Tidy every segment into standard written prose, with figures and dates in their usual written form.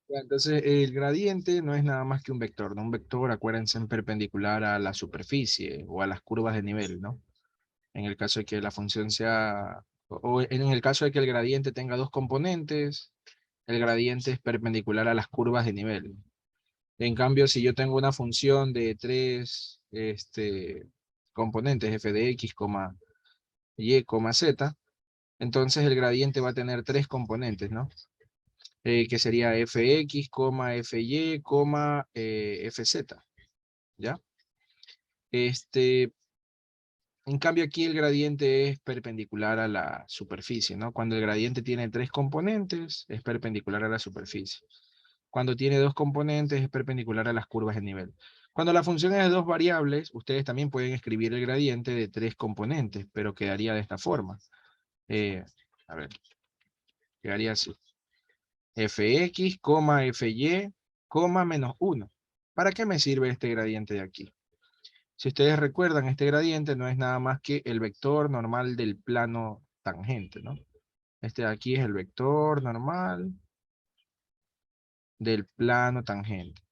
Ya, entonces, el gradiente no es nada más que un vector, ¿no? Un vector, acuérdense, en perpendicular a la superficie o a las curvas de nivel, ¿no? En el caso de que la función sea, o en el caso de que el gradiente tenga dos componentes, el gradiente es perpendicular a las curvas de nivel. En cambio, si yo tengo una función de tres componentes, f de x, y, z, entonces el gradiente va a tener tres componentes, ¿no? Que sería fx, fy, fz, ¿ya? Este, en cambio aquí el gradiente es perpendicular a la superficie, ¿no? Cuando el gradiente tiene tres componentes, es perpendicular a la superficie. Cuando tiene dos componentes, es perpendicular a las curvas de nivel. Cuando la función es de dos variables, ustedes también pueden escribir el gradiente de tres componentes, pero quedaría de esta forma. Eh, a ver, quedaría así. Fx, fy, menos 1. ¿Para qué me sirve este gradiente de aquí? Si ustedes recuerdan, este gradiente no es nada más que el vector normal del plano tangente, ¿no? Este de aquí es el vector normal del plano tangente.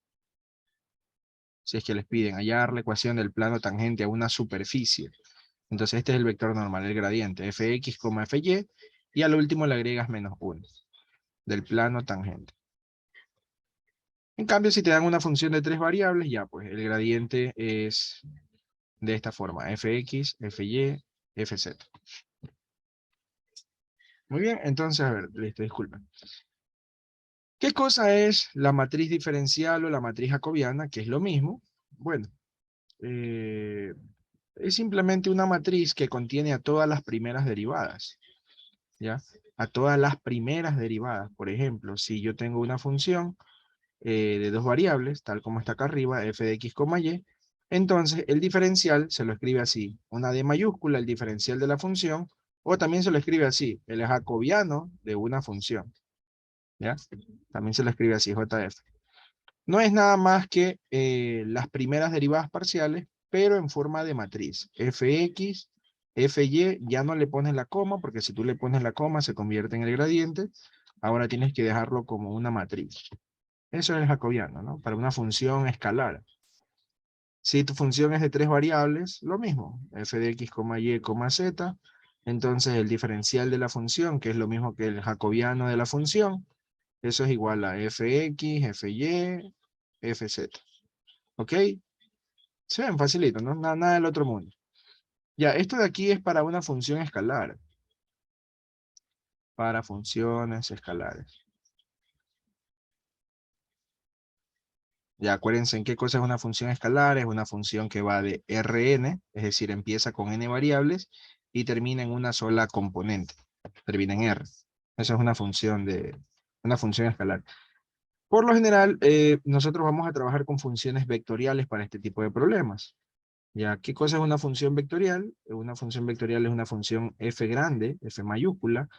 Si es que les piden hallar la ecuación del plano tangente a una superficie. Entonces este es el vector normal, el gradiente, fx, fy, y al último le agregas menos 1 del plano tangente. En cambio, si te dan una función de tres variables, ya pues el gradiente es de esta forma, fx, fy, fz. Muy bien, entonces, a ver, listo, disculpen. ¿Qué cosa es la matriz diferencial o la matriz jacobiana? Que es lo mismo. Bueno, eh, es simplemente una matriz que contiene a todas las primeras derivadas, ¿ya? A todas las primeras derivadas. Por ejemplo, si yo tengo una función de dos variables, tal como está acá arriba, f de x, y, entonces el diferencial se lo escribe así, una D mayúscula, el diferencial de la función, o también se lo escribe así, el jacobiano de una función, ¿ya? También se lo escribe así, JF. No es nada más que las primeras derivadas parciales, pero en forma de matriz. Fx, Fy, ya no le pones la coma, porque si tú le pones la coma se convierte en el gradiente. Ahora tienes que dejarlo como una matriz. Eso es el jacobiano, ¿no? Para una función escalar. Si tu función es de tres variables, lo mismo. F de x, y, z. Entonces el diferencial de la función, que es lo mismo que el jacobiano de la función, eso es igual a fx, fy, fz. ¿Ok? Se ven facilito, ¿no? Nada del otro mundo. Ya, esto de aquí es para una función escalar. Para funciones escalares. Ya acuérdense en qué cosa es una función escalar. Es una función que va de Rn, es decir, empieza con n variables y termina en una sola componente. Termina en R. Esa es una función escalar. Por lo general, nosotros vamos a trabajar con funciones vectoriales para este tipo de problemas. Ya, ¿qué cosa es una función vectorial? Una función vectorial es una función f grande, f mayúscula,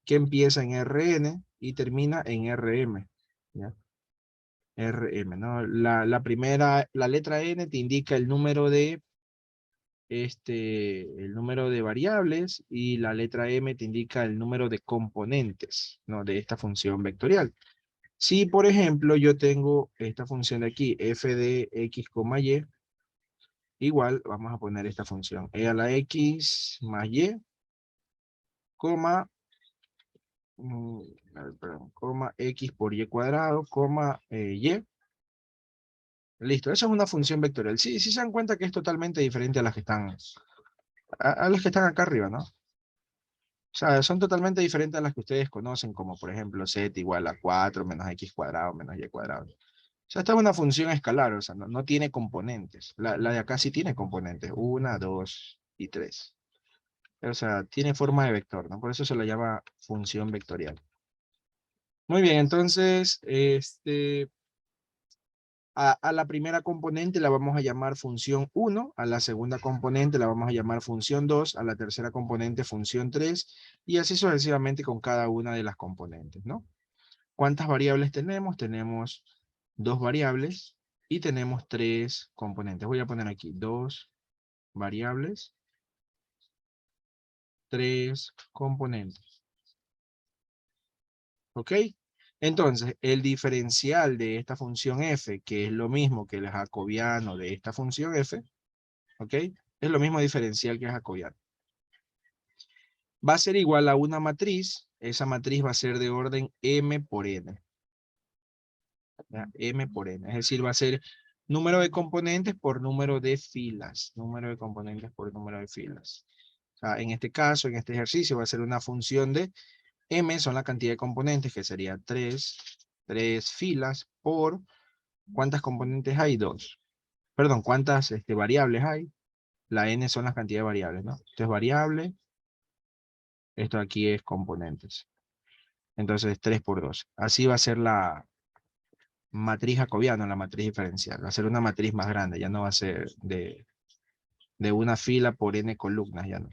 que empieza en Rn y termina en Rm. ¿Ya? Rm, ¿no? La letra n te indica el número de variables y la letra m te indica el número de componentes, ¿no? De esta función vectorial. Si, por ejemplo, yo tengo esta función de aquí, f de x, y, igual vamos a poner esta función, e a la x más y, coma, mm, perdón, coma x por y cuadrado, coma y. Listo, eso es una función vectorial. Sí, sí se dan cuenta que es totalmente diferente a las que están, a las que están acá arriba, ¿no? O sea, son totalmente diferentes a las que ustedes conocen, como por ejemplo z igual a 4 menos x cuadrado menos y cuadrado. O sea, esta es una función escalar, o sea, no tiene componentes. La de acá sí tiene componentes, 1, 2 y 3. O sea, tiene forma de vector, ¿no? Por eso se la llama función vectorial. Muy bien, entonces, a la primera componente la vamos a llamar función 1, a la segunda componente la vamos a llamar función 2, a la tercera componente función 3, y así sucesivamente con cada una de las componentes, ¿no? ¿Cuántas variables tenemos? Tenemos dos variables y tenemos tres componentes. Voy a poner aquí dos variables, tres componentes. ¿Ok? Entonces, el diferencial de esta función f, que es lo mismo que el jacobiano de esta función f, ¿ok? Es lo mismo diferencial que el jacobiano. Va a ser igual a una matriz. Esa matriz va a ser de orden m por n. ¿Ya? M por n. Es decir, va a ser número de componentes por número de filas. Número de componentes por número de filas. O sea, en este caso, en este ejercicio, va a ser una función de m, son la cantidad de componentes, que sería 3 filas por, ¿cuántas componentes hay? 2. Perdón, ¿cuántas variables hay? La n son las cantidades de variables, ¿no? Esto es variable, esto aquí es componentes. Entonces, 3 por 2. Así va a ser la matriz jacobiana, la matriz diferencial. Va a ser una matriz más grande, ya no va a ser de una fila por n columnas, ya no.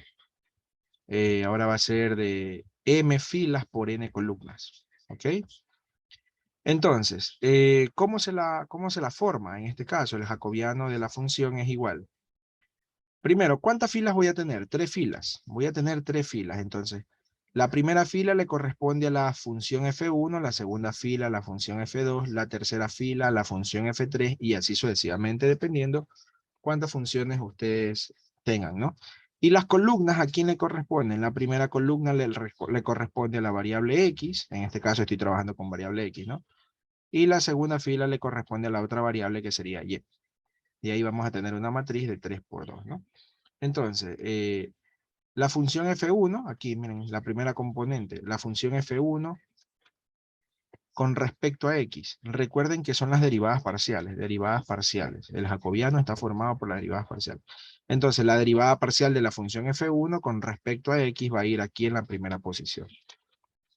Ahora va a ser de m filas por n columnas. ¿Ok? Entonces, ¿cómo se la forma? En este caso, el jacobiano de la función es igual. Primero, ¿cuántas filas voy a tener? 3 filas. Voy a tener 3 filas. Entonces, la primera fila le corresponde a la función f1, la segunda fila a la función f2, la tercera fila a la función f3 y así sucesivamente, dependiendo cuántas funciones ustedes tengan, ¿no? Y las columnas, ¿a quién le corresponden? La primera columna le corresponde a la variable x. En este caso estoy trabajando con variable x, ¿no? Y la segunda fila le corresponde a la otra variable que sería y. Y ahí vamos a tener una matriz de 3 por 2, ¿no? Entonces, la función f1, aquí miren, la primera componente, la función f1 con respecto a x. Recuerden que son las derivadas parciales, El jacobiano está formado por las derivadas parciales. Entonces, la derivada parcial de la función f1 con respecto a x va a ir aquí en la primera posición.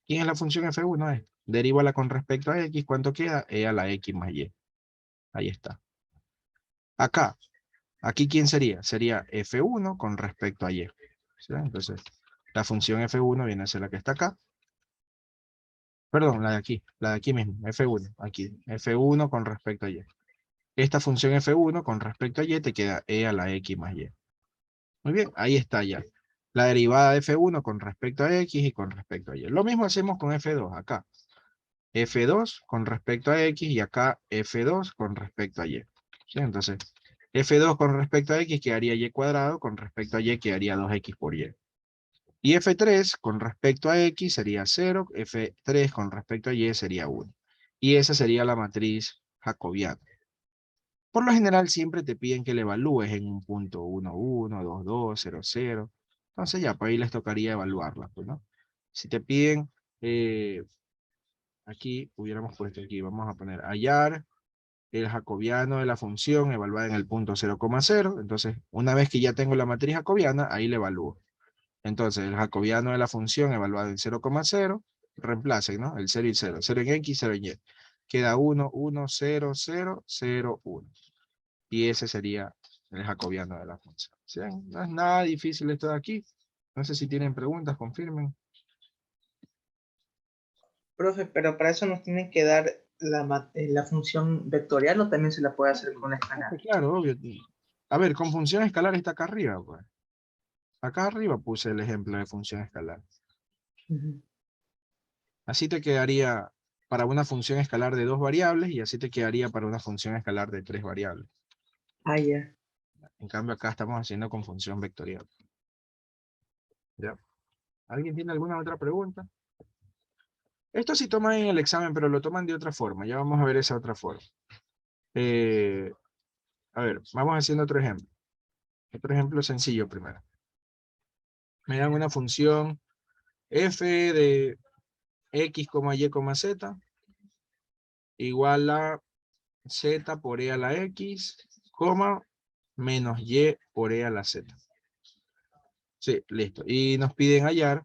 ¿Quién es la función f1? Derívala con respecto a x, ¿cuánto queda? E a la x más y. Ahí está. Acá, aquí ¿quién sería? Sería f1 con respecto a y. ¿Sí? Entonces, la función f1 viene a ser la que está acá. Perdón, la de aquí mismo, f1, aquí. f1 con respecto a y. Esta función f1 con respecto a y te queda e a la x más y. Muy bien, ahí está ya. La derivada de f1 con respecto a x y con respecto a y. Lo mismo hacemos con f2 acá. f2 con respecto a x y acá f2 con respecto a y. ¿Sí? Entonces, f2 con respecto a x quedaría y cuadrado, con respecto a y quedaría 2x por y. Y f3 con respecto a x sería 0, f3 con respecto a y sería 1. Y esa sería la matriz jacobiana. Por lo general siempre te piden que le evalúes en un punto 1, 1, 2, 2, 0, 0. Entonces ya, pues ahí les tocaría evaluarla, pues, ¿no? Si te piden, aquí, hubiéramos puesto aquí, vamos a poner hallar el jacobiano de la función evaluada en el punto 0,0. Entonces, una vez que ya tengo la matriz jacobiana, ahí le evalúo. Entonces, el jacobiano de la función evaluado en 0,0, reemplacen, ¿no? El 0 y 0. 0 en x, 0 en y. Queda 1, 1, 0, 0, 0, 1. Y ese sería el jacobiano de la función. ¿Sí? No es nada difícil esto de aquí. No sé si tienen preguntas, confirmen. Profe, pero para eso nos tienen que dar la función vectorial o también se la puede hacer con escalar. Claro, obvio. A ver, con función escalar está acá arriba, pues. Acá arriba puse el ejemplo de función escalar. Así te quedaría para una función escalar de 2 variables y así te quedaría para una función escalar de 3 variables. Ah, ya. En cambio acá estamos haciendo con función vectorial. ¿Ya? ¿Alguien tiene alguna otra pregunta? Esto sí toman en el examen, pero lo toman de otra forma. Ya vamos a ver esa otra forma. A ver, vamos haciendo otro ejemplo. Otro ejemplo sencillo primero. Me dan una función f de x, y, z igual a z por e a la x, menos y por e a la z. Sí, listo. Y nos piden hallar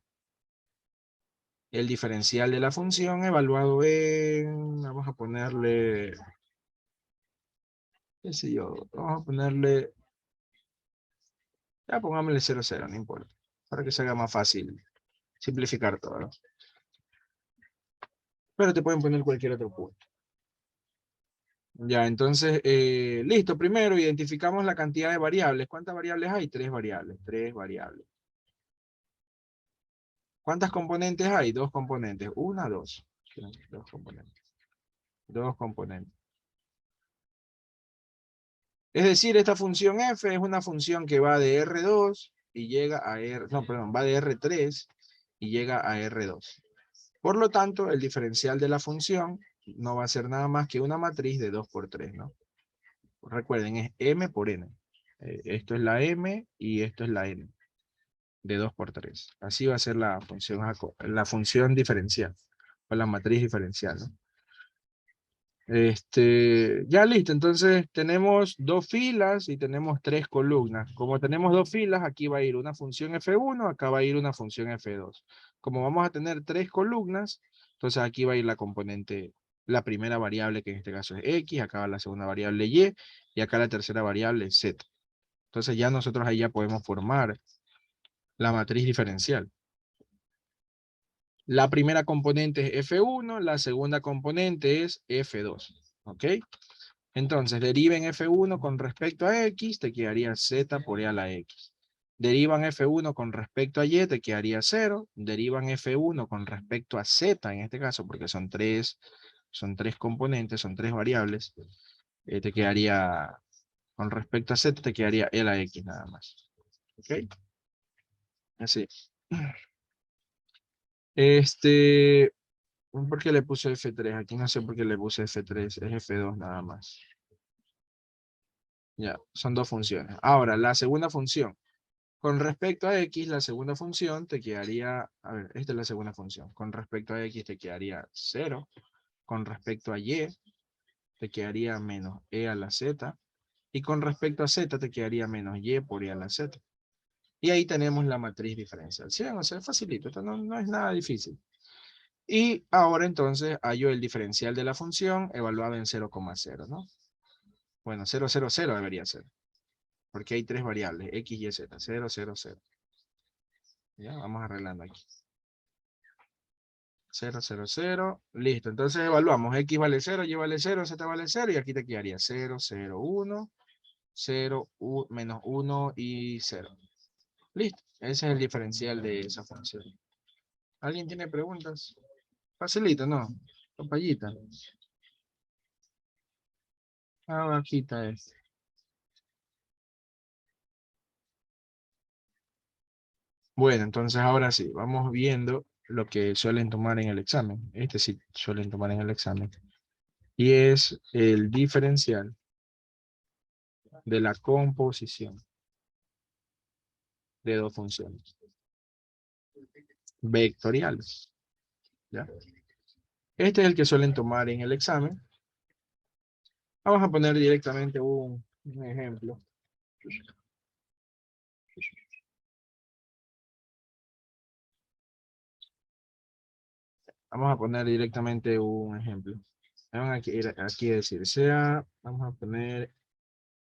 el diferencial de la función evaluado en, vamos a ponerle, qué sé yo, vamos a ponerle, ya pongámosle 0, 0, no importa, para que se haga más fácil simplificar todo, ¿no? Pero te pueden poner cualquier otro punto. Ya, entonces, listo, primero identificamos la cantidad de variables. ¿Cuántas variables hay? 3 variables, 3 variables. ¿Cuántas componentes hay? 2 componentes, 1, 2. Dos componentes. Dos componentes. Es decir, esta función f es una función que va de R2 y llega a R, no, perdón, va de R3 y llega a R2. Por lo tanto, el diferencial de la función no va a ser nada más que una matriz de 2 por 3, ¿no? Recuerden, es m por n. Esto es la m y esto es la n. De 2 por 3. Así va a ser la función diferencial. O la matriz diferencial, ¿no? Ya listo, entonces tenemos dos filas y tenemos tres columnas. Como tenemos dos filas, aquí va a ir una función f1, acá va a ir una función f2. Como vamos a tener tres columnas, entonces aquí va a ir la componente, la primera variable, que en este caso es x, acá va la segunda variable y acá la tercera variable z. Entonces ya nosotros ahí ya podemos formar la matriz diferencial. La primera componente es f1, la segunda componente es f2. ¿Ok? Entonces, deriven f1 con respecto a x, te quedaría z por e a la x. Derivan f1 con respecto a y, te quedaría 0. Derivan f1 con respecto a z, en este caso, porque son tres componentes, son tres variables, te quedaría, con respecto a z, te quedaría e a la x nada más. ¿Ok? Así. ¿Por qué le puse F3? Aquí no sé por qué le puse F3, es F2 nada más. Ya, son dos funciones. Ahora, la segunda función. Con respecto a X, la segunda función te quedaría, a ver, esta es la segunda función. Con respecto a X te quedaría 0. Con respecto a Y, te quedaría menos E a la Z. Y con respecto a Z, te quedaría menos Y por E a la Z. Y ahí tenemos la matriz diferencial. ¿Sí? O sea, es facilito, esto no es nada difícil. Y ahora entonces hallo el diferencial de la función evaluado en 0,0, ¿no? Bueno, 0, 0, 0 debería ser. Porque hay tres variables, x, y, z. 0, 0, 0. Ya, vamos arreglando aquí. 0, 0, 0. Listo, entonces evaluamos. X vale 0, y vale 0, z vale 0. Y aquí te quedaría 0, 0, 1, 0, menos 1 y 0. Listo, ese es el diferencial de esa función. ¿Alguien tiene preguntas? Facilito, ¿no? Papayita. Ah, aquí está este. Bueno, entonces ahora sí, vamos viendo lo que suelen tomar en el examen. Este sí suelen tomar en el examen. Y es el diferencial de la composición de dos funciones vectoriales. ¿Ya? Este es el que suelen tomar en el examen. Vamos a poner directamente un ejemplo. Vamos a poner directamente un ejemplo. Vamos aquí a decir, vamos a poner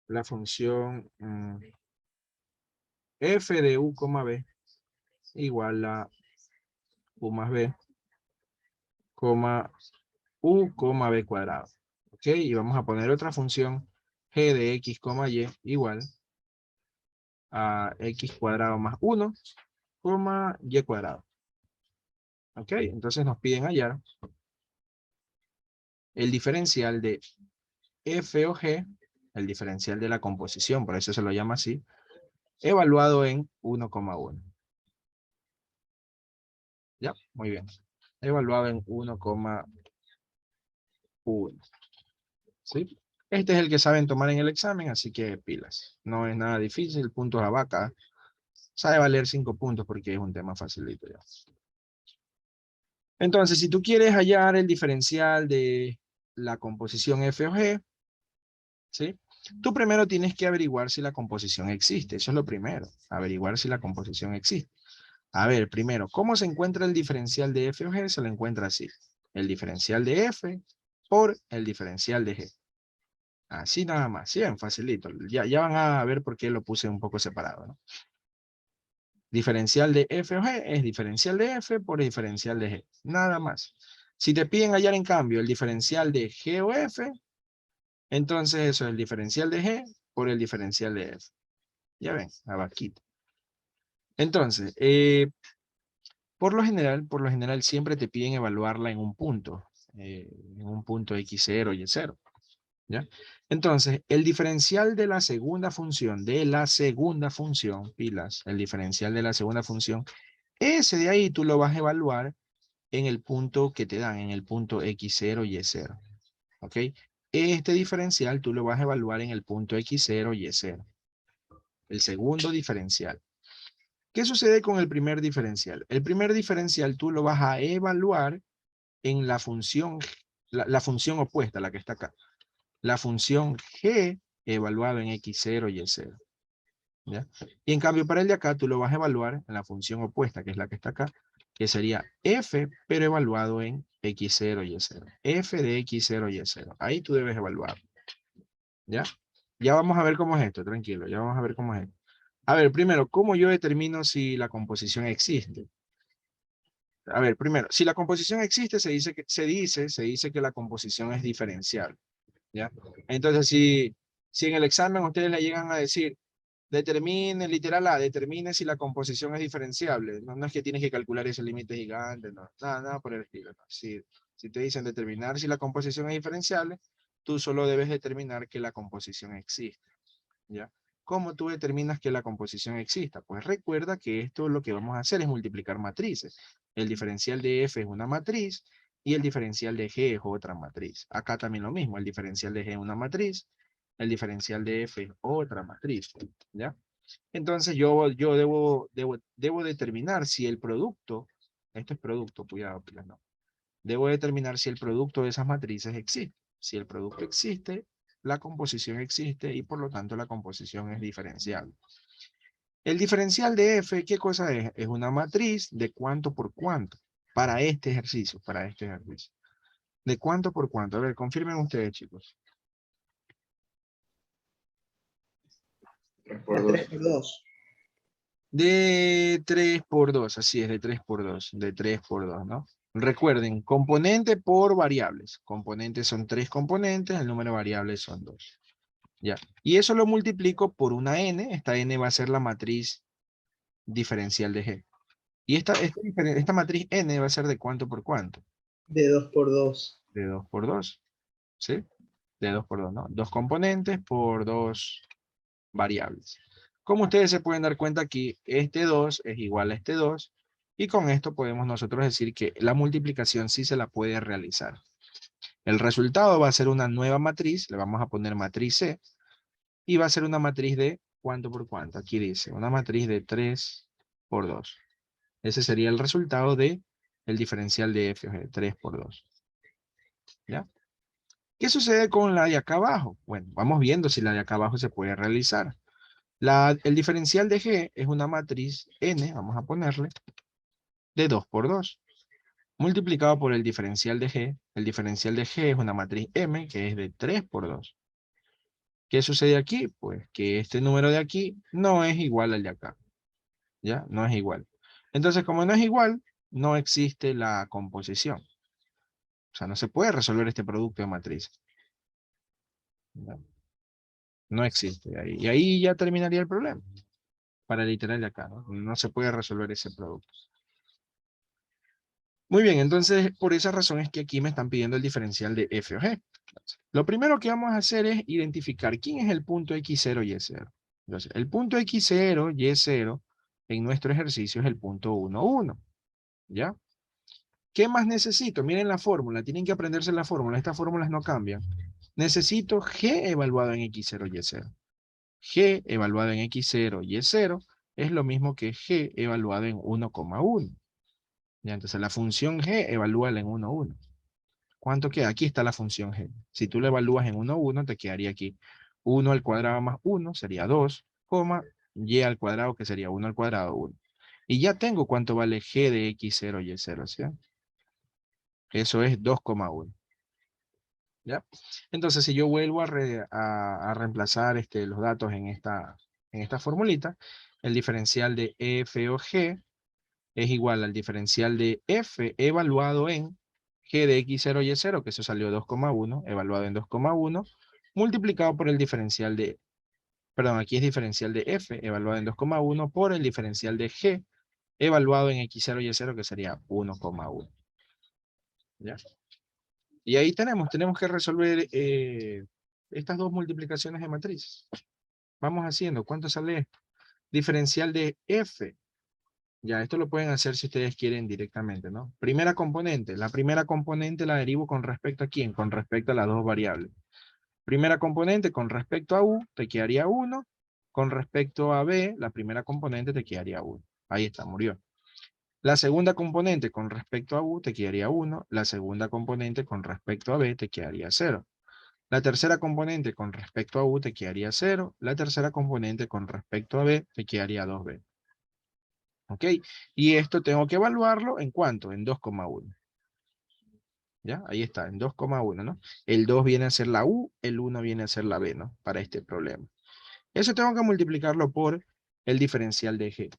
la función f de u, b igual a u más b, u, b cuadrado. ¿Ok? Y vamos a poner otra función g de x, y igual a x cuadrado más 1, y cuadrado. ¿Ok? Entonces nos piden hallar el diferencial de f o g, el diferencial de la composición, por eso se lo llama así, evaluado en 1,1. Ya, muy bien. Evaluado en 1,1. ¿Sí? Este es el que saben tomar en el examen, así que pilas. No es nada difícil, puntos a vaca. Sabe valer 5 puntos porque es un tema facilito ya. Entonces, si tú quieres hallar el diferencial de la composición f o g, ¿sí? Tú primero tienes que averiguar si la composición existe. Eso es lo primero, averiguar si la composición existe. A ver, primero, ¿cómo se encuentra el diferencial de f o g? Se lo encuentra así. El diferencial de f por el diferencial de g. Así nada más, sí, bien facilito. Ya van a ver por qué lo puse un poco separado, ¿no? Diferencial de f o g es diferencial de f por diferencial de g. Nada más. Si te piden hallar en cambio el diferencial de g o f, entonces eso es el diferencial de g por el diferencial de f. Ya ven, la vaquita. Entonces, Por lo general siempre te piden evaluarla en un punto x0 y y0. ¿Ya? Entonces, el diferencial de la segunda función, pilas, el diferencial de la segunda función, ese de ahí tú lo vas a evaluar en el punto que te dan, en el punto x0 y y0. ¿Ok? Este diferencial tú lo vas a evaluar en el punto x0 y y0. El segundo diferencial. ¿Qué sucede con el primer diferencial? El primer diferencial tú lo vas a evaluar en la función, la función opuesta, la que está acá. La función g evaluada en x0 y y0. ¿Ya? Y en cambio para el de acá tú lo vas a evaluar en la función opuesta, que es la que está acá, que sería f, pero evaluado en x0 y y0. F de x0 y y0. Ahí tú debes evaluar. ¿Ya? Ya vamos a ver cómo es esto, tranquilo, ya vamos a ver cómo es esto. A ver, primero, ¿cómo yo determino si la composición existe? A ver, primero, si la composición existe, se dice que la composición es diferencial. ¿Ya? Entonces, si en el examen ustedes le llegan a decir, determine si la composición es diferenciable. No, no es que tienes que calcular ese límite gigante, no, nada por el estilo. No. Si te dicen determinar si la composición es diferenciable, tú solo debes determinar que la composición existe. ¿Ya? ¿Cómo tú determinas que la composición exista? Pues recuerda que esto lo que vamos a hacer es multiplicar matrices. El diferencial de f es una matriz y el diferencial de g es otra matriz. Acá también lo mismo, el diferencial de g es una matriz, el diferencial de f es otra matriz. ¿Ya? Entonces yo debo determinar si el producto, esto es producto, cuidado, no. Debo determinar si el producto de esas matrices existe. Si el producto existe, la composición existe y por lo tanto la composición es diferencial. El diferencial de f, ¿qué cosa es? Es una matriz de cuánto por cuánto para este ejercicio, ¿De cuánto por cuánto? A ver, confirmen ustedes, chicos. 3 De por 3 2. por 2. De 3 por 2, así es, de 3 por 2, de 3 por 2, ¿no? Recuerden, componente por variables. Componentes son 3 componentes, el número de variables son 2. Ya. Y eso lo multiplico por una n. Esta n va a ser la matriz diferencial de G. Y esta matriz n va a ser de cuánto por cuánto. De 2 por 2. De 2 por 2. ¿Sí? De 2 por 2, ¿no? 2 componentes por 2 variables. Como ustedes se pueden dar cuenta aquí, este 2 es igual a este 2. Y con esto podemos nosotros decir que la multiplicación sí se la puede realizar. El resultado va a ser una nueva matriz. Le vamos a poner matriz C. Y va a ser una matriz de cuánto por cuánto. Aquí dice, una matriz de 3 por 2. Ese sería el resultado de el diferencial de f, 3 por 2. ¿Ya? ¿Qué sucede con la de acá abajo? Bueno, vamos viendo si la de acá abajo se puede realizar. El diferencial de g es una matriz n, vamos a ponerle, de 2 por 2. Multiplicado por el diferencial de g. El diferencial de g es una matriz m, que es de 3 por 2. ¿Qué sucede aquí? Pues que este número de aquí no es igual al de acá. ¿Ya? No es igual. Entonces, como no es igual, no existe la composición. O sea, no se puede resolver este producto de matriz. ¿Ya? No existe. Y ahí ya terminaría el problema. Para el literal de acá, ¿no? No se puede resolver ese producto. Muy bien, entonces, por esa razón es que aquí me están pidiendo el diferencial de f o g. Lo primero que vamos a hacer es identificar quién es el punto x0 y y0. Entonces, el punto x0 y y0 en nuestro ejercicio es el punto 1, 1. ¿Ya? ¿Qué más necesito? Miren la fórmula, tienen que aprenderse la fórmula, estas fórmulas no cambian. Necesito g evaluado en x0 y y0. G evaluado en x0 y y0 es lo mismo que g evaluado en 1,1. Ya, entonces la función g evalúala en 1,1. ¿Cuánto queda? Aquí está la función g. Si tú la evalúas en 1,1, te quedaría aquí 1 al cuadrado más 1 sería 2, y al cuadrado que sería 1 al cuadrado 1. Y ya tengo cuánto vale g de x0 y y0, ¿sí? Eso es 2,1. ¿Ya? Entonces, si yo vuelvo a reemplazar los datos en esta formulita, el diferencial de f o g es igual al diferencial de f evaluado en g de x0 y y0, que eso salió 2,1, evaluado en 2,1, multiplicado por el diferencial de, perdón, aquí es diferencial de f evaluado en 2,1 por el diferencial de g evaluado en X0 y Y0, que sería 1,1. ¿Ya? Y ahí tenemos que resolver estas dos multiplicaciones de matrices. Vamos haciendo. ¿Cuánto sale esto? Diferencial de F. Ya, esto lo pueden hacer si ustedes quieren directamente, ¿no? Primera componente. La primera componente la derivo con respecto a quién? Con respecto a las dos variables. Primera componente con respecto a U te quedaría 1. Con respecto a B, la primera componente te quedaría 1. Ahí está, murió. La segunda componente con respecto a U te quedaría 1. La segunda componente con respecto a B te quedaría 0. La tercera componente con respecto a U te quedaría 0. La tercera componente con respecto a B te quedaría 2B. ¿Ok? Y esto tengo que evaluarlo en ¿cuánto? En 2,1. ¿Ya? Ahí está, en 2,1, ¿no? El 2 viene a ser la U, el 1 viene a ser la B, ¿no? Para este problema. Eso tengo que multiplicarlo por el diferencial de G.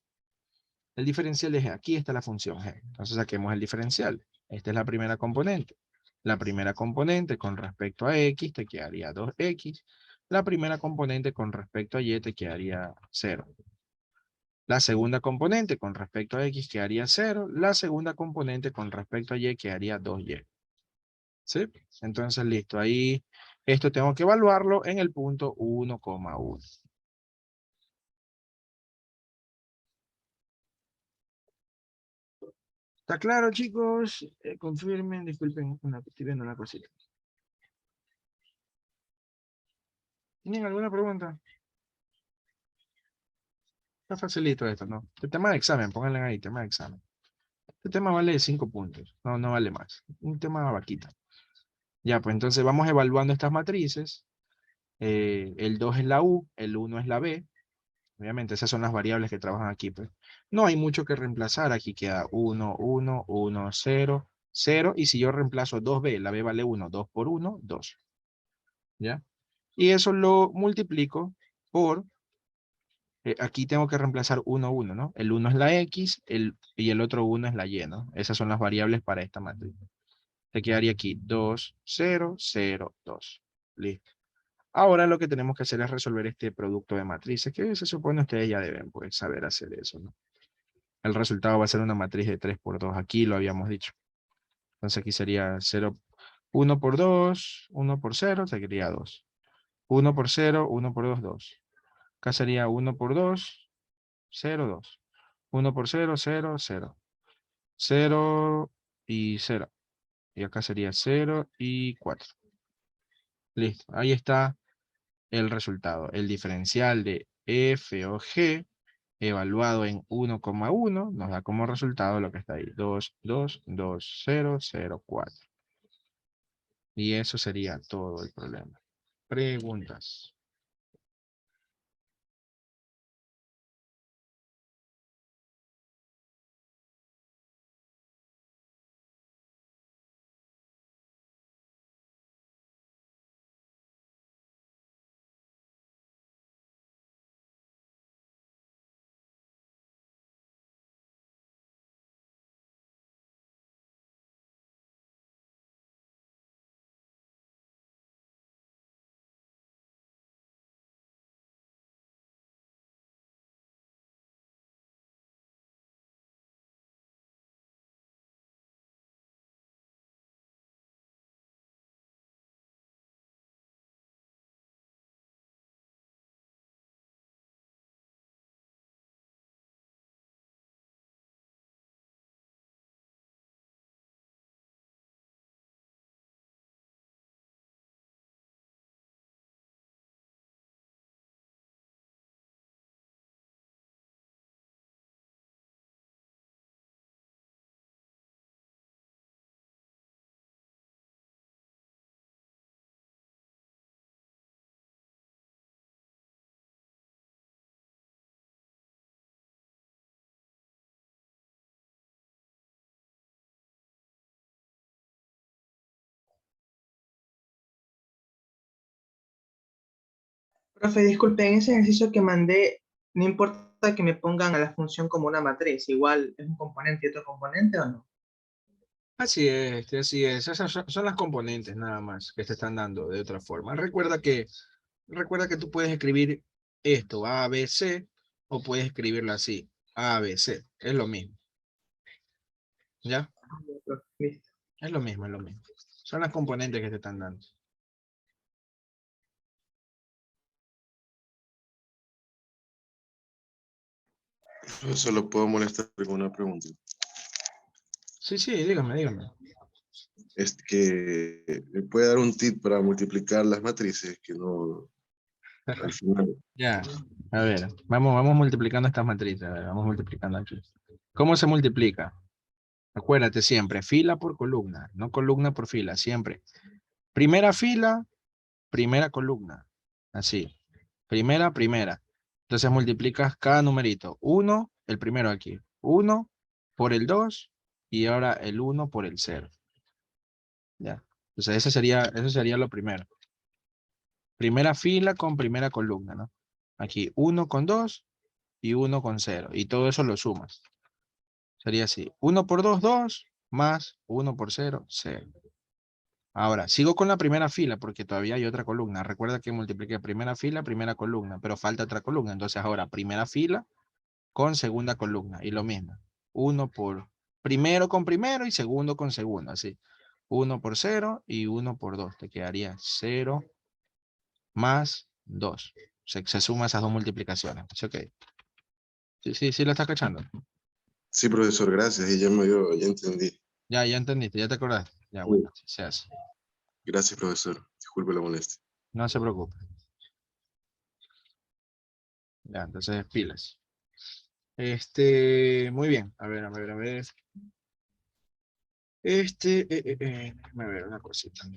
El diferencial de G, aquí está la función G. Entonces saquemos el diferencial. Esta es la primera componente. La primera componente con respecto a X te quedaría 2X. La primera componente con respecto a Y te quedaría 0. La segunda componente con respecto a X quedaría 0. La segunda componente con respecto a Y quedaría 2Y. ¿Sí? Entonces, listo. Ahí, esto tengo que evaluarlo en el punto 1,1. ¿Está claro, chicos? Confirmen, disculpen, estoy viendo una cosita. ¿Tienen alguna pregunta? Está facilito esto, ¿no? El tema de examen, pónganle ahí, tema de examen. Este tema vale 5 puntos, no vale más. Un tema vaquita. Ya, pues entonces vamos evaluando estas matrices. El 2 es la U, el 1 es la B. Obviamente esas son las variables que trabajan aquí, pues. No hay mucho que reemplazar. Aquí queda 1, 1, 1, 0, 0. Y si yo reemplazo 2B, la B vale 1, 2 por 1, 2. ¿Ya? Y eso lo multiplico por, aquí tengo que reemplazar 1, 1, ¿no? El 1 es la X y el otro 1 es la Y, ¿no? Esas son las variables para esta matriz. Te quedaría aquí 2, 0, 0, 2. Listo. Ahora lo que tenemos que hacer es resolver este producto de matrices, que se supone ustedes ya deben pues, saber hacer eso, ¿no? El resultado va a ser una matriz de 3 por 2. Aquí lo habíamos dicho. Entonces aquí sería 0, 1 por 2, 1 por 0, sería 2. 1 por 0, 1 por 2, 2. Acá sería 1 por 2, 0, 2. 1 por 0, 0, 0. 0 y 0. Y acá sería 0 y 4. Listo. Ahí está el resultado. El diferencial de F o G evaluado en 1,1 nos da como resultado lo que está ahí. 2, 2, 2, 0, 0, 4. Y eso sería todo el problema. Preguntas. Profe, disculpen, ese ejercicio que mandé, no importa que me pongan a la función como una matriz, igual es un componente y otro componente o no. Así es, así es. Esas son las componentes nada más que te están dando de otra forma. Recuerda que tú puedes escribir esto, A, B, C, o puedes escribirlo así. A, B, C. Es lo mismo. ¿Ya? Listo. Es lo mismo, es lo mismo. Son las componentes que te están dando. Solo puedo molestar con una pregunta. Sí, sí, dígame, dígame. Es que me puede dar un tip para multiplicar las matrices, que no al final. Ya, a ver, vamos multiplicando estas matrices. A ver, vamos multiplicando aquí. ¿Cómo se multiplica? Acuérdate siempre, fila por columna, no columna por fila, siempre. Primera fila, primera columna. Así. Primera, primera. Entonces multiplicas cada numerito. 1, el primero aquí. 1 por el 2 y ahora el 1 por el 0. Ya. Entonces eso sería lo primero. Primera fila con primera columna, ¿no? Aquí 1 con 2 y 1 con 0. Y todo eso lo sumas. Sería así. 1 por 2, 2, más 1 por 0, 0. Ahora, sigo con la primera fila porque todavía hay otra columna. Recuerda que multipliqué primera fila, primera columna, pero falta otra columna. Entonces ahora, primera fila con segunda columna. Y lo mismo. 1 por primero con primero y segundo con segundo. Así. 1 por 0 y 1 por 2. Te quedaría 0 más 2. Se suma esas dos multiplicaciones. ¿Sí, ok? Sí, sí, sí, la estás cachando. Sí, profesor, gracias. Y ya entendí. Ya entendiste, ya te acordaste. Ya, Sí. bueno, se hace. Gracias, profesor. Disculpe la molestia. No se preocupe. Ya, entonces pilas. Muy bien. A ver, a ver, a ver. Déjame ver una cosita.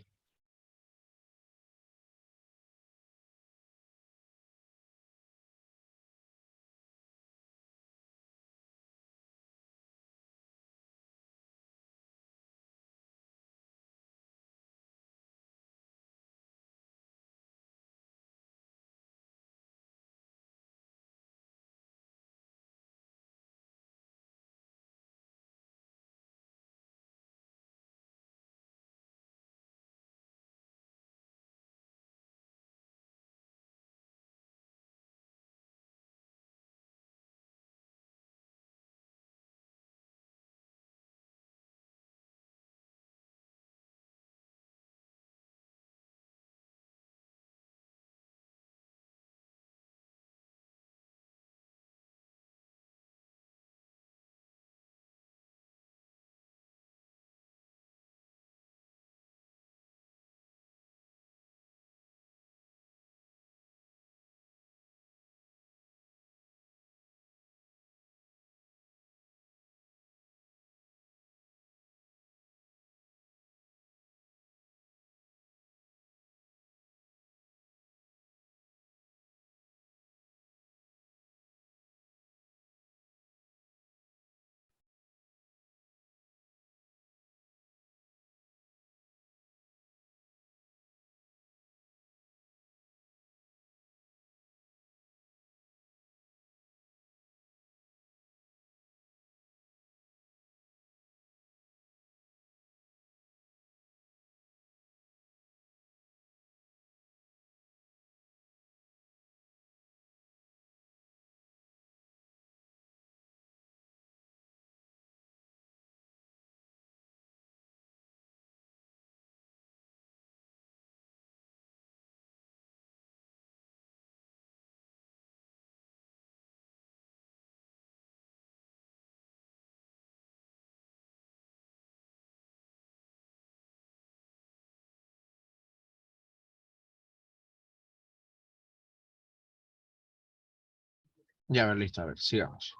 Ya, a ver, listo, a ver, sigamos.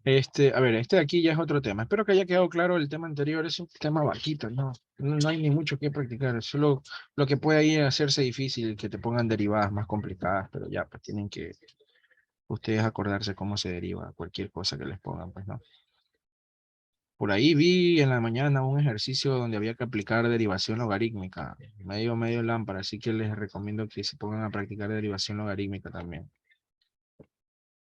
A ver, este de aquí ya es otro tema. Espero que haya quedado claro el tema anterior. Es un tema vaquito, ¿no? No hay ni mucho que practicar. Solo lo que puede ahí hacerse difícil, que te pongan derivadas más complicadas, pero ya, pues tienen que ustedes acordarse cómo se deriva cualquier cosa que les pongan, pues, ¿no? Por ahí vi en la mañana un ejercicio donde había que aplicar derivación logarítmica, medio lámpara, así que les recomiendo que se pongan a practicar derivación logarítmica también.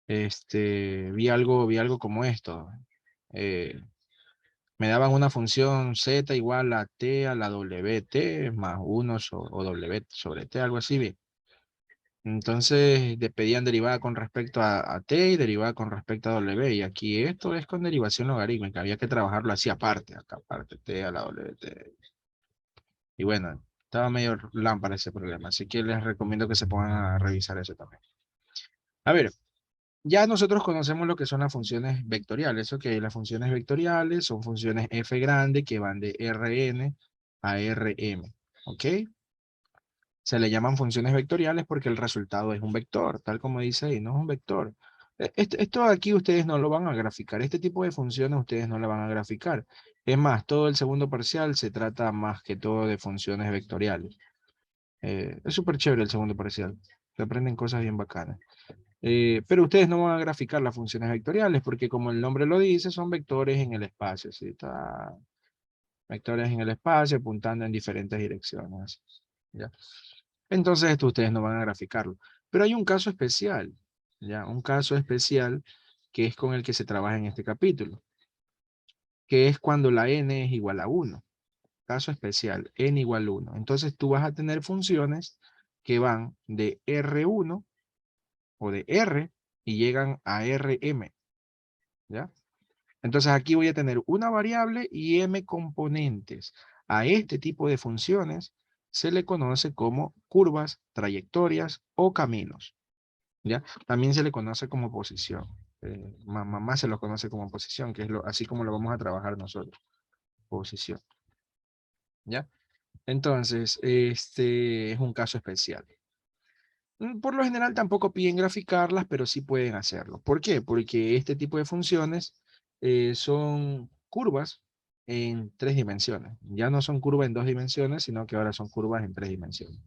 Vi algo como esto. Eh, Me daban una función z igual a t a la wt más 1 o w sobre t, algo así. Vi. Entonces, pedían derivada con respecto a t y derivada con respecto a w. Y aquí esto es con derivación logarítmica. Había que trabajarlo así aparte. Acá aparte t a la wt. Y bueno, estaba medio lámpara ese problema. Así que les recomiendo que se pongan a revisar eso también. A ver, ya nosotros conocemos lo que son las funciones vectoriales. Ok, las funciones vectoriales son funciones f grande que van de Rn a Rm. Ok. Se le llaman funciones vectoriales porque el resultado es un vector, tal como dice ahí, no es un vector. Esto aquí ustedes no lo van a graficar, este tipo de funciones ustedes no la van a graficar. Es más, todo el segundo parcial se trata más que todo de funciones vectoriales. Es súper chévere el segundo parcial, se aprenden cosas bien bacanas. Pero ustedes no van a graficar las funciones vectoriales porque como el nombre lo dice, son vectores en el espacio, ¿sí? Vectores en el espacio apuntando en diferentes direcciones. ¿Ya? Entonces esto ustedes no van a graficarlo. Pero hay un caso especial, ¿ya? Un caso especial que es con el que se trabaja en este capítulo, que es cuando la n es igual a 1. Caso especial, n igual a 1. Entonces tú vas a tener funciones que van de R1 o de R y llegan a Rm, ¿ya? Entonces aquí voy a tener una variable y m componentes. A este tipo de funciones se le conoce como curvas, trayectorias o caminos. ¿Ya? También se le conoce como posición. Más se lo conoce como posición, que es así como lo vamos a trabajar nosotros. Posición. ¿Ya? Entonces, este es un caso especial. Por lo general tampoco piden graficarlas, pero sí pueden hacerlo. ¿Por qué? Porque este tipo de funciones son curvas en 3 dimensiones. Ya no son curvas en 2 dimensiones, sino que ahora son curvas en 3 dimensiones.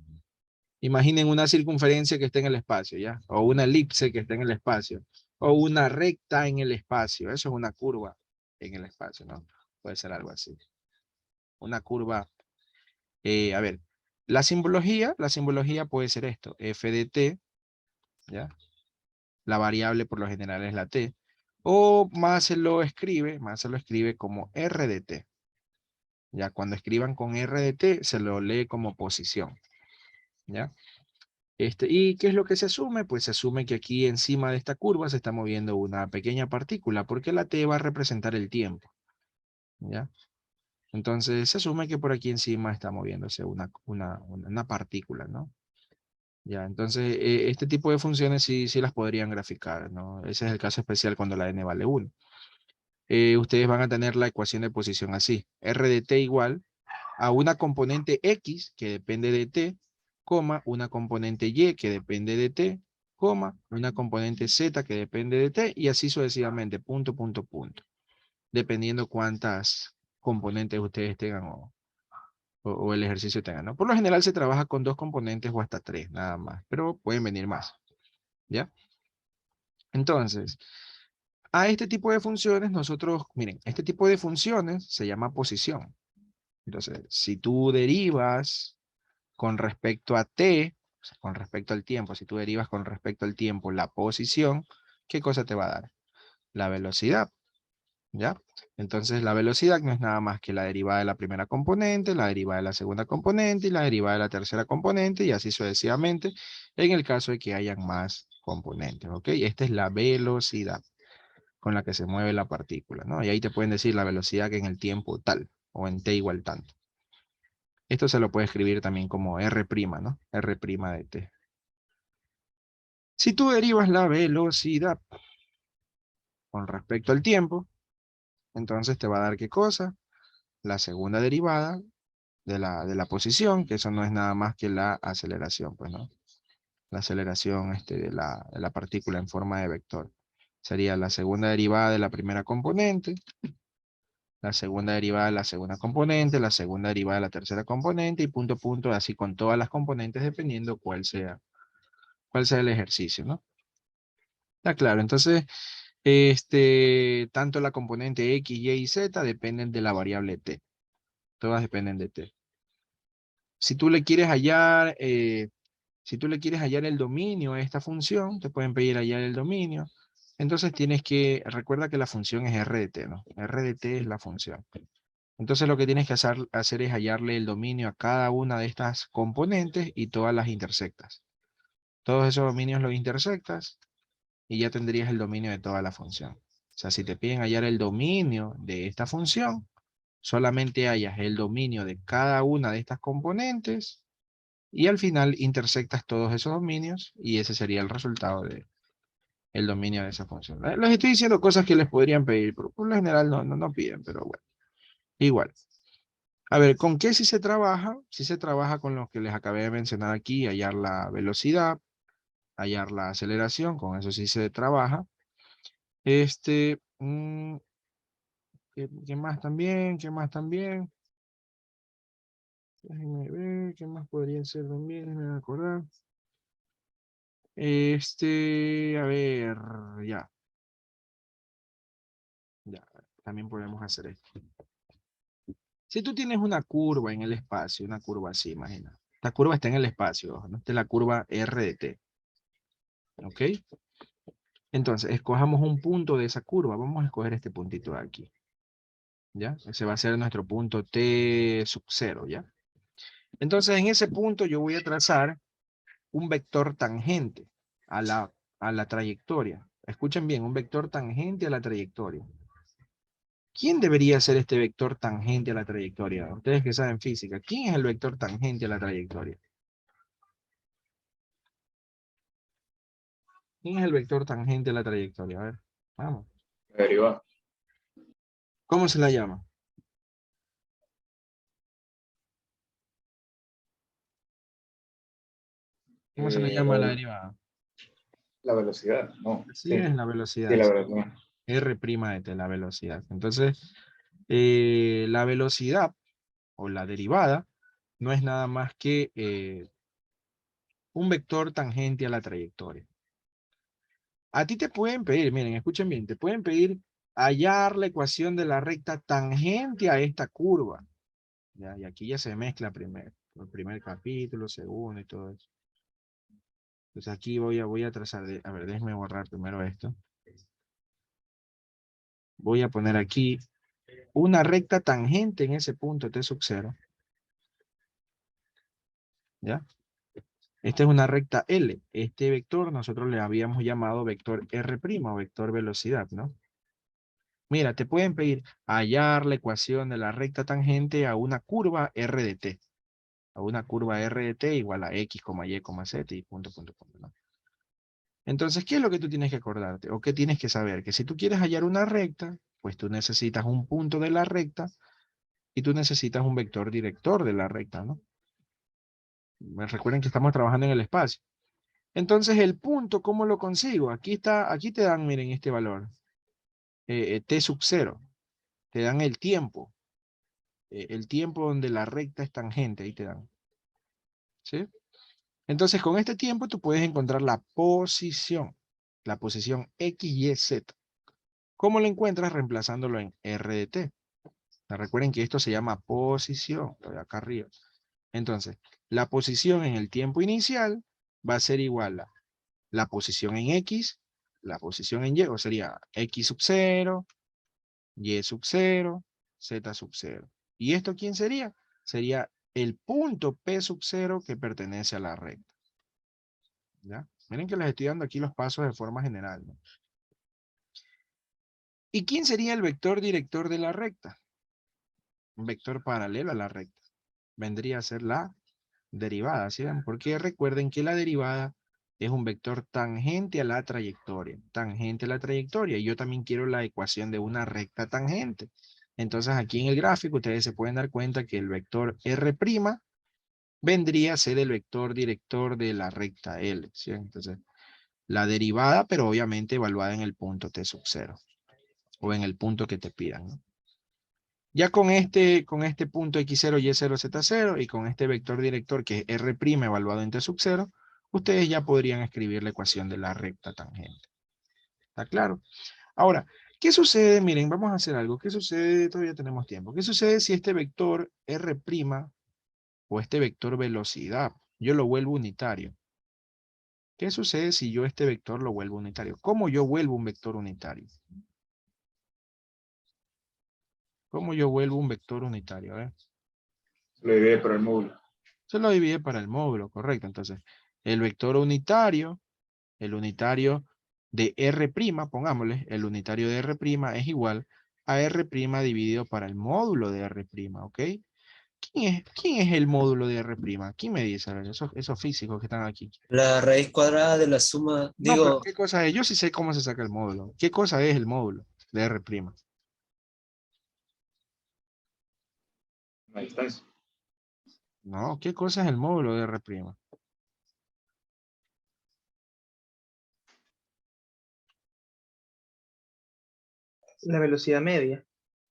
Imaginen una circunferencia que esté en el espacio, ¿ya? O una elipse que esté en el espacio. O una recta en el espacio. Eso es una curva en el espacio, ¿no? Puede ser algo así. Una curva. A ver, la simbología puede ser esto. F de t, ¿ya? La variable por lo general es la t. O más se lo escribe como r de t. Ya, cuando escriban con r de t, se lo lee como posición. ¿Ya? ¿Y qué es lo que se asume? Pues se asume que aquí encima de esta curva se está moviendo una pequeña partícula, porque la t va a representar el tiempo, ¿ya? Entonces se asume que por aquí encima está moviéndose una partícula, ¿no? Ya, entonces este tipo de funciones sí las podrían graficar, ¿no? Ese es el caso especial cuando la n vale 1. Ustedes van a tener la ecuación de posición así, r de t igual a una componente x que depende de t, coma, una componente y que depende de t, coma, una componente z que depende de t, y así sucesivamente, punto, punto, punto. Dependiendo cuántas componentes ustedes tengan o el ejercicio tengan, ¿no? Por lo general se trabaja con 2 componentes o hasta 3, nada más, pero pueden venir más, ¿ya? Entonces, a este tipo de funciones nosotros, miren, este tipo de funciones se llama posición. Entonces, si tú derivas con respecto a t, o sea, con respecto al tiempo, si tú derivas con respecto al tiempo la posición, ¿qué cosa te va a dar? La velocidad, ¿ya? Entonces la velocidad no es nada más que la derivada de la primera componente, la derivada de la segunda componente y la derivada de la tercera componente y así sucesivamente en el caso de que hayan más componentes, ¿ok? Esta es la velocidad con la que se mueve la partícula, ¿no? Y ahí te pueden decir la velocidad que en el tiempo tal o en t igual tanto. Esto se lo puede escribir también como R', ¿no? R' de t. Si tú derivas la velocidad con respecto al tiempo, entonces te va a dar ¿qué cosa? La segunda derivada de la posición, que eso no es nada más que la aceleración, pues, ¿no? La aceleración de la partícula en forma de vector. Sería la segunda derivada de la primera componente, la segunda derivada de la segunda componente, la segunda derivada de la tercera componente, y punto, punto, así con todas las componentes, dependiendo cuál sea el ejercicio, ¿no? Está claro, entonces, tanto la componente X, Y y Z dependen de la variable T. Todas dependen de T. Si tú le quieres hallar, el dominio a esta función, te pueden pedir hallar el dominio. Entonces recuerda que la función es R de T, ¿no? R de T es la función. Entonces lo que tienes que hacer es hallarle el dominio a cada una de estas componentes y todas las intersectas. Todos esos dominios los intersectas y ya tendrías el dominio de toda la función. O sea, si te piden hallar el dominio de esta función, solamente hallas el dominio de cada una de estas componentes y al final intersectas todos esos dominios y ese sería el resultado de el dominio de esa función. Les estoy diciendo cosas que les podrían pedir, pero por lo general no piden, pero bueno, igual. A ver, ¿con qué si se trabaja? Si se trabaja con lo que les acabé de mencionar aquí, hallar la velocidad, hallar la aceleración, con eso sí se trabaja. ¿Qué más también? ¿Qué más también? Déjenme ver, ¿qué más podría ser también? Déjenme acordar. A ver, ya. Ya, también podemos hacer esto. Si tú tienes una curva en el espacio, una curva así, imagina. Esta curva está en el espacio, ¿no? Esta es la curva R de t. ¿Ok? Entonces, escojamos un punto de esa curva. Vamos a escoger este puntito de aquí. ¿Ya? Ese va a ser nuestro punto t sub 0, ¿ya? Entonces, en ese punto yo voy a trazar un vector tangente a la trayectoria. Escuchen bien, un vector tangente a la trayectoria. ¿Quién debería ser este vector tangente a la trayectoria? Ustedes que saben física, ¿quién es el vector tangente a la trayectoria? ¿Quién es el vector tangente a la trayectoria? A ver, vamos. La derivada. ¿Cómo se la llama? ¿Cómo se le llama a la derivada? La velocidad, no. Así Sí, es la sí, velocidad. la velocidad. R' de t, la velocidad. Entonces, la velocidad o la derivada no es nada más que un vector tangente a la trayectoria. A ti te pueden pedir, miren, escuchen bien, te pueden pedir hallar la ecuación de la recta tangente a esta curva. ¿Ya? Y aquí ya se mezcla primero, el primer capítulo, segundo y todo eso. Entonces aquí voy a trazar, a ver, déjenme borrar primero esto. Voy a poner aquí una recta tangente en ese punto t sub 0. ¿Ya? Esta es una recta L. Este vector nosotros le habíamos llamado vector R' o vector velocidad, ¿no? Mira, te pueden pedir hallar la ecuación de la recta tangente a una curva R de t. A una curva R de t igual a X, Y, Z y punto, ¿no? Entonces, ¿qué es lo que tú tienes que acordarte? ¿O qué tienes que saber? Que si tú quieres hallar una recta, pues tú necesitas un punto de la recta y tú necesitas un vector director de la recta, ¿no? Recuerden que estamos trabajando en el espacio. Entonces, el punto, ¿cómo lo consigo? Aquí está, aquí te dan, miren, este valor. T sub 0. Te dan el tiempo. El tiempo donde la recta es tangente, ahí te dan. ¿Sí? Entonces, con este tiempo tú puedes encontrar la posición X, Y, Z. ¿Cómo lo encuentras? Reemplazándolo en R de t. Recuerden que esto se llama posición, lo de acá arriba. Entonces, la posición en el tiempo inicial va a ser igual a la posición en X, la posición en Y, o sería X sub 0, Y sub 0, Z sub 0. ¿Y esto quién sería? Sería el punto P sub 0 que pertenece a la recta. ¿Ya? Miren que les estoy dando aquí los pasos de forma general, ¿no? ¿Y quién sería el vector director de la recta? Un vector paralelo a la recta. Vendría a ser la derivada, ¿sí ven? Porque recuerden que la derivada es un vector tangente a la trayectoria. Tangente a la trayectoria. Y yo también quiero la ecuación de una recta tangente. Entonces aquí en el gráfico ustedes se pueden dar cuenta que el vector R' vendría a ser el vector director de la recta L, ¿sí? Entonces, la derivada, pero obviamente evaluada en el punto t sub 0 o en el punto que te pidan, ¿no? Ya con este punto x0, y0, z0 y con este vector director que es R' evaluado en t sub 0, ustedes ya podrían escribir la ecuación de la recta tangente. ¿Está claro? Ahora, ¿qué sucede? Miren, vamos a hacer algo. ¿Qué sucede? Todavía tenemos tiempo. ¿Qué sucede si este vector R' o este vector velocidad yo lo vuelvo unitario? ¿Qué sucede si yo este vector lo vuelvo unitario? ¿Cómo yo vuelvo un vector unitario? ¿Cómo yo vuelvo un vector unitario? A ver. Lo divide por el módulo. Se lo divide para el módulo, correcto. Entonces, el vector unitario de R', pongámosle, el unitario de R' es igual a R' dividido para el módulo de R', ¿ok? ¿Quién es el módulo de R'? ¿Quién me dice? A ver, esos físicos que están aquí. La raíz cuadrada de la suma, No, pero digo, ¿qué cosa es? Yo sí sé cómo se saca el módulo. ¿Qué cosa es el módulo de R'? La distancia. No, ¿qué cosa es el módulo de R'? La velocidad media.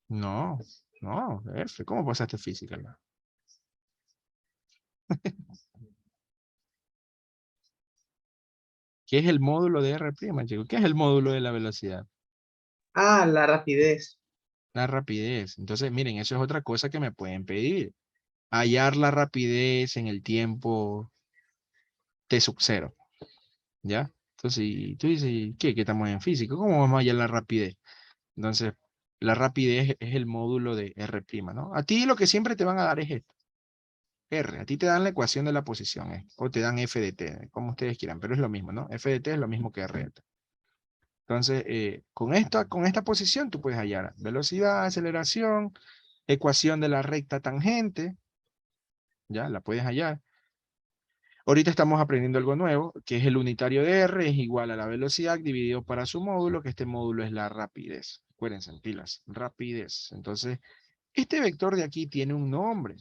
No, no, F. ¿Cómo pasaste física? No? ¿Qué es el módulo de R', chico? ¿Qué es el módulo de la velocidad? Ah, la rapidez. La rapidez. Entonces, miren, eso es otra cosa que me pueden pedir. Hallar la rapidez en el tiempo T sub 0. ¿Ya? Entonces, y tú dices, ¿qué? Que estamos en física. ¿Cómo vamos a hallar la rapidez? Entonces, la rapidez es el módulo de R', ¿no? A ti lo que siempre te van a dar es esto. R, a ti te dan la ecuación de la posición, o te dan f de t, como ustedes quieran, pero es lo mismo, ¿no? F de t es lo mismo que R de t. Entonces, con esta posición tú puedes hallar velocidad, aceleración, ecuación de la recta tangente, ya, la puedes hallar. Ahorita estamos aprendiendo algo nuevo, que es el unitario de R, es igual a la velocidad dividido para su módulo, que este módulo es la rapidez. Acuérdense, en pilas, rapidez. Entonces, este vector de aquí tiene un nombre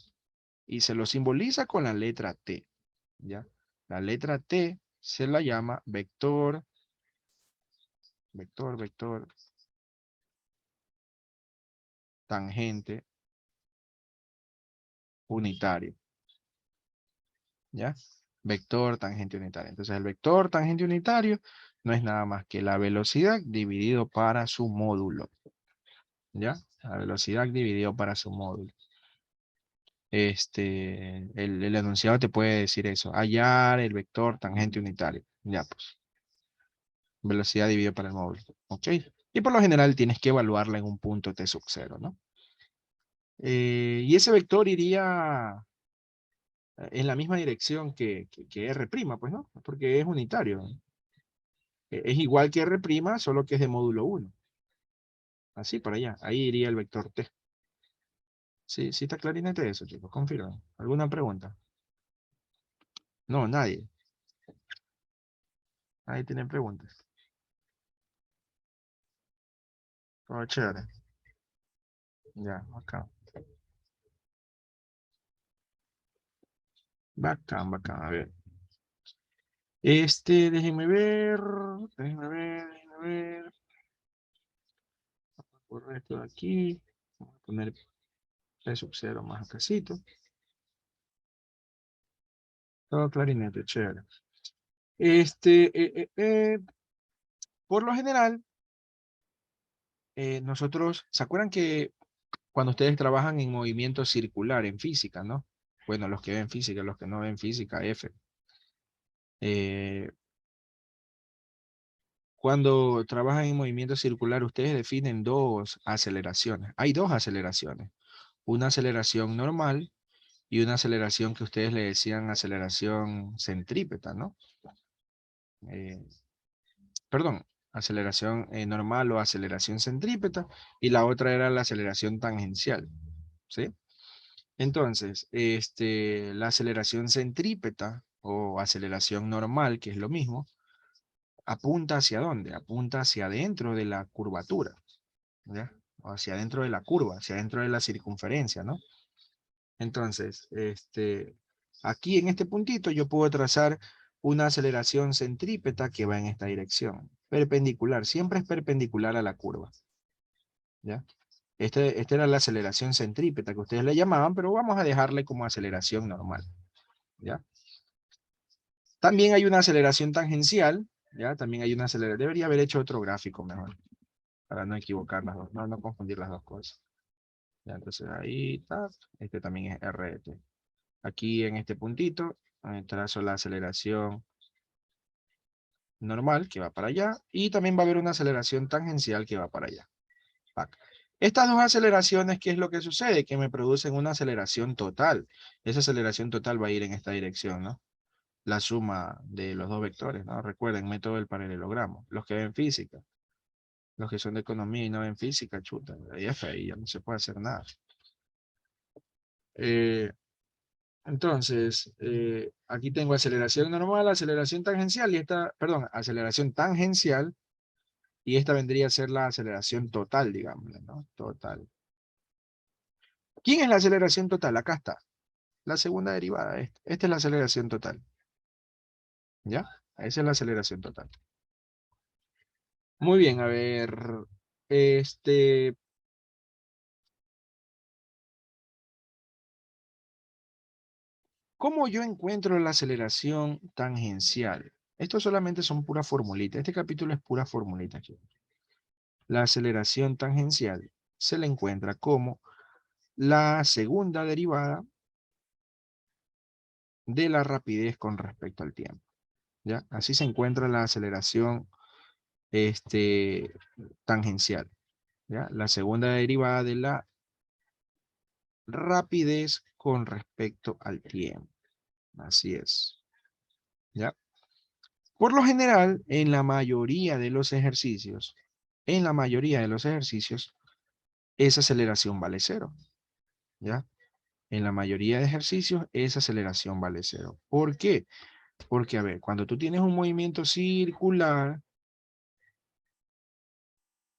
y se lo simboliza con la letra T, ¿ya? La letra T se la llama vector, tangente unitario, ¿ya? Vector tangente unitario. Entonces el vector tangente unitario no es nada más que la velocidad dividido para su módulo, ¿ya? La velocidad dividido para su módulo. El enunciado te puede decir eso, hallar el vector tangente unitario, ya pues. Velocidad dividido para el módulo, ¿ok? Y por lo general tienes que evaluarla en un punto T sub 0, ¿no? Y ese vector iría en la misma dirección que R', pues, ¿no? Porque es unitario. Es igual que R', solo que es de módulo 1. Así, para allá. Ahí iría el vector T. Sí, sí está clarinete eso, chicos. Confirmo. ¿Alguna pregunta? No, nadie. Ahí tienen preguntas. Todo chévere. Ya, acá. Bacán, bacán. A ver. Déjenme ver. Déjenme ver, déjenme ver. Vamos a correr esto de aquí. Vamos a poner T sub 0 más acásito. Todo clarinete, chévere. Por lo general, nosotros, ¿se acuerdan que cuando ustedes trabajan en movimiento circular en física, ¿no? Bueno, los que ven física, los que no ven física, F. Cuando trabajan en movimiento circular, ustedes definen dos aceleraciones. Hay dos aceleraciones. Una aceleración normal y una aceleración que ustedes le decían aceleración centrípeta, ¿no? Perdón, aceleración normal o aceleración centrípeta, y la otra era la aceleración tangencial, ¿sí? Entonces, la aceleración centrípeta o aceleración normal, que es lo mismo, apunta ¿hacia dónde? Apunta hacia adentro de la curvatura, ¿ya? O hacia adentro de la curva, hacia adentro de la circunferencia, ¿no? Entonces, aquí en este puntito yo puedo trazar una aceleración centrípeta que va en esta dirección. Perpendicular, siempre es perpendicular a la curva, ¿ya? Esta era la aceleración centrípeta que ustedes le llamaban, pero vamos a dejarle como aceleración normal, ¿ya? También hay una aceleración tangencial, ¿ya? También hay una aceleración, debería haber hecho otro gráfico mejor, para no equivocar las dos, no confundir las dos cosas. ¿Ya? Entonces ahí está, también es RT. Aquí en este puntito, trazo la aceleración normal que va para allá, y también va a haber una aceleración tangencial que va para allá. Estas dos aceleraciones, ¿qué es lo que sucede? Que me producen una aceleración total. Esa aceleración total va a ir en esta dirección, ¿no? la suma de los dos vectores, ¿no? Recuerden, método del paralelogramo. Los que ven física, los que son de economía y no ven física, chuta, ahí es feo, ya no se puede hacer nada. Entonces, aquí tengo aceleración normal, aceleración tangencial y esta, perdón, aceleración tangencial y esta vendría a ser la aceleración total, digamos, ¿no? Total. ¿Quién es la aceleración total? Acá está. La segunda derivada. Esta es la aceleración total. ¿Ya? Esa es la aceleración total. Muy bien, a ver. ¿Cómo yo encuentro la aceleración tangencial? Esto solamente son puras formulitas. Este capítulo es pura formulita. La aceleración tangencial se le encuentra como la segunda derivada de la rapidez con respecto al tiempo. ¿Ya? Así se encuentra la aceleración tangencial. ¿Ya? La segunda derivada de la rapidez con respecto al tiempo. Así es. ¿Ya? Por lo general, en la mayoría de los ejercicios, esa aceleración vale cero. ¿Ya? En la mayoría de ejercicios, esa aceleración vale cero. ¿Por qué? Porque, a ver, cuando tú tienes un movimiento circular,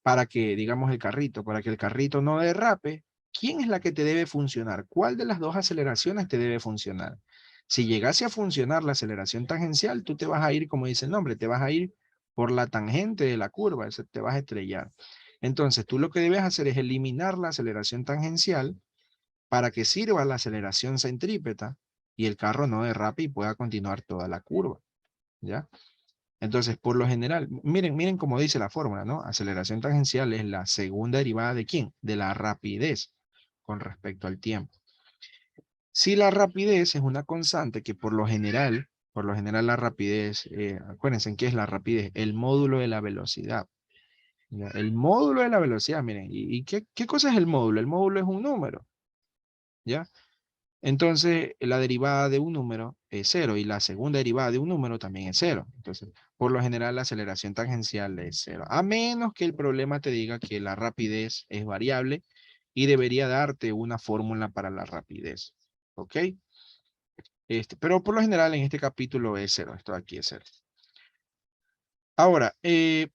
para que, digamos, para que el carrito no derrape, ¿quién es la que te debe funcionar? ¿Cuál de las dos aceleraciones te debe funcionar? Si llegase a funcionar la aceleración tangencial, tú te vas a ir, como dice el nombre, te vas a ir por la tangente de la curva, te vas a estrellar. Entonces, tú lo que debes hacer es eliminar la aceleración tangencial para que sirva la aceleración centrípeta y el carro no derrape y pueda continuar toda la curva. ¿Ya? Entonces, por lo general, miren cómo dice la fórmula, ¿no? Aceleración tangencial es la segunda derivada ¿de quién? De la rapidez con respecto al tiempo. Si la rapidez es una constante que por lo general la rapidez, acuérdense, ¿qué es la rapidez? El módulo de la velocidad. ¿Ya? El módulo de la velocidad, miren, ¿y qué cosa es el módulo? El módulo es un número, ¿ya? Entonces, la derivada de un número es cero y la segunda derivada de un número también es cero. Entonces, por lo general, la aceleración tangencial es cero. A menos que el problema te diga que la rapidez es variable y debería darte una fórmula para la rapidez. ¿Ok? Pero por lo general, en este capítulo es cero. Esto de aquí es cero. Ahora, en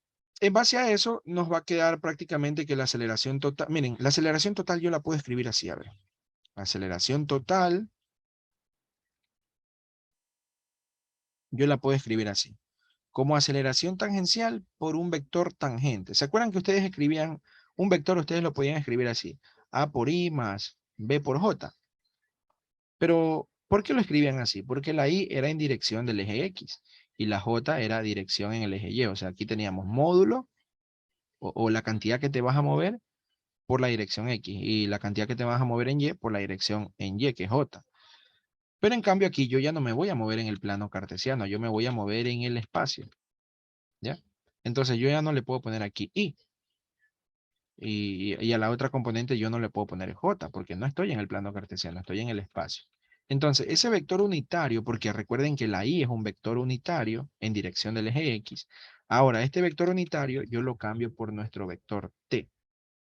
base a eso, nos va a quedar prácticamente que la aceleración total... Miren, la aceleración total yo la puedo escribir así, a ver. Aceleración total... Yo la puedo escribir así, como aceleración tangencial por un vector tangente. ¿Se acuerdan que ustedes escribían un vector? Ustedes lo podían escribir así, A por I más B por J. Pero, ¿por qué lo escribían así? Porque la I era en dirección del eje X y la J era dirección en el eje Y. O sea, aquí teníamos módulo o la cantidad que te vas a mover por la dirección X y la cantidad que te vas a mover en Y por la dirección en Y, que es J. Pero en cambio aquí yo ya no me voy a mover en el plano cartesiano, yo me voy a mover en el espacio. ¿Ya? Entonces yo ya no le puedo poner aquí I. Y a la otra componente yo no le puedo poner J, porque no estoy en el plano cartesiano, estoy en el espacio. Entonces, ese vector unitario, porque recuerden que la I es un vector unitario en dirección del eje X. Ahora, este vector unitario yo lo cambio por nuestro vector T.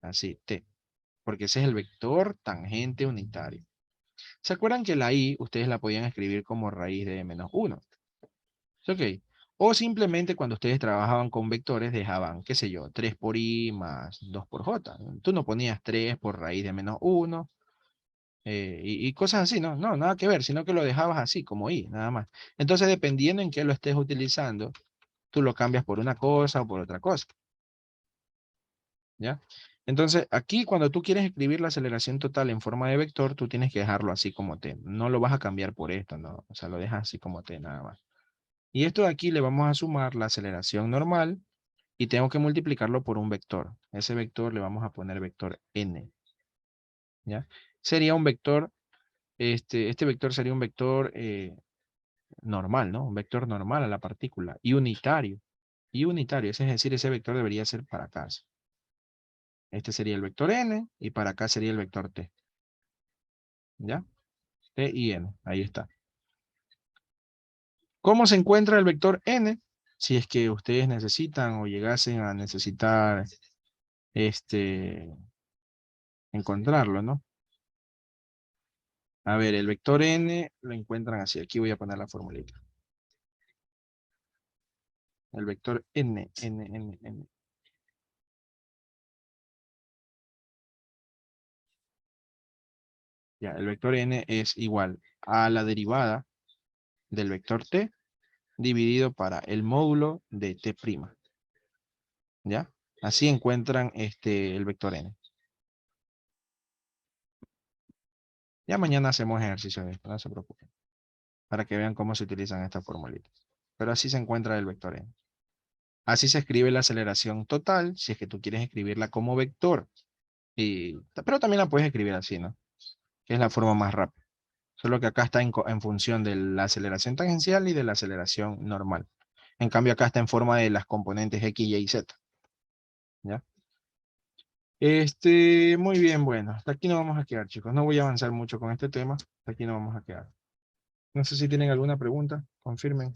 Así, T. Porque ese es el vector tangente unitario. ¿Se acuerdan que la I ustedes la podían escribir como raíz de -1? Ok. O simplemente cuando ustedes trabajaban con vectores dejaban, qué sé yo, 3 por i más 2 por j. Tú no ponías 3 por raíz de -1 y cosas así, ¿no? No, nada que ver, sino que lo dejabas así, como i, nada más. Entonces, dependiendo en qué lo estés utilizando, tú lo cambias por una cosa o por otra cosa. ¿Ya? Entonces, aquí cuando tú quieres escribir la aceleración total en forma de vector, tú tienes que dejarlo así como t. No lo vas a cambiar por esto, ¿no? O sea, lo dejas así como t, nada más. Y esto de aquí le vamos a sumar la aceleración normal y tengo que multiplicarlo por un vector. Ese vector le vamos a poner vector n. ¿Ya? Sería un vector, este vector sería un vector normal, ¿no? Un vector normal a la partícula y unitario. Y unitario, es decir, ese vector debería ser para acá. Este sería el vector n y para acá sería el vector t. ¿Ya? T y n, ahí está. ¿Cómo se encuentra el vector n? Si es que ustedes necesitan o llegasen a necesitar encontrarlo, ¿no? A ver, el vector n lo encuentran así. Aquí voy a poner la formulita. El vector n. Ya, el vector n es igual a la derivada del vector t dividido para el módulo de t'. ¿Ya? Así encuentran el vector n. Ya mañana hacemos ejercicio de esto, no se preocupen. Para que vean cómo se utilizan estas formulitas. Pero así se encuentra el vector n. Así se escribe la aceleración total, si es que tú quieres escribirla como vector. Pero también la puedes escribir así, ¿no? Que es la forma más rápida. Solo que acá está en función de la aceleración tangencial y de la aceleración normal. En cambio acá está en forma de las componentes x, y, z. ¿Ya? Muy bien, bueno. Hasta aquí nos vamos a quedar, chicos. No voy a avanzar mucho con este tema. Hasta aquí nos vamos a quedar. No sé si tienen alguna pregunta. Confirmen.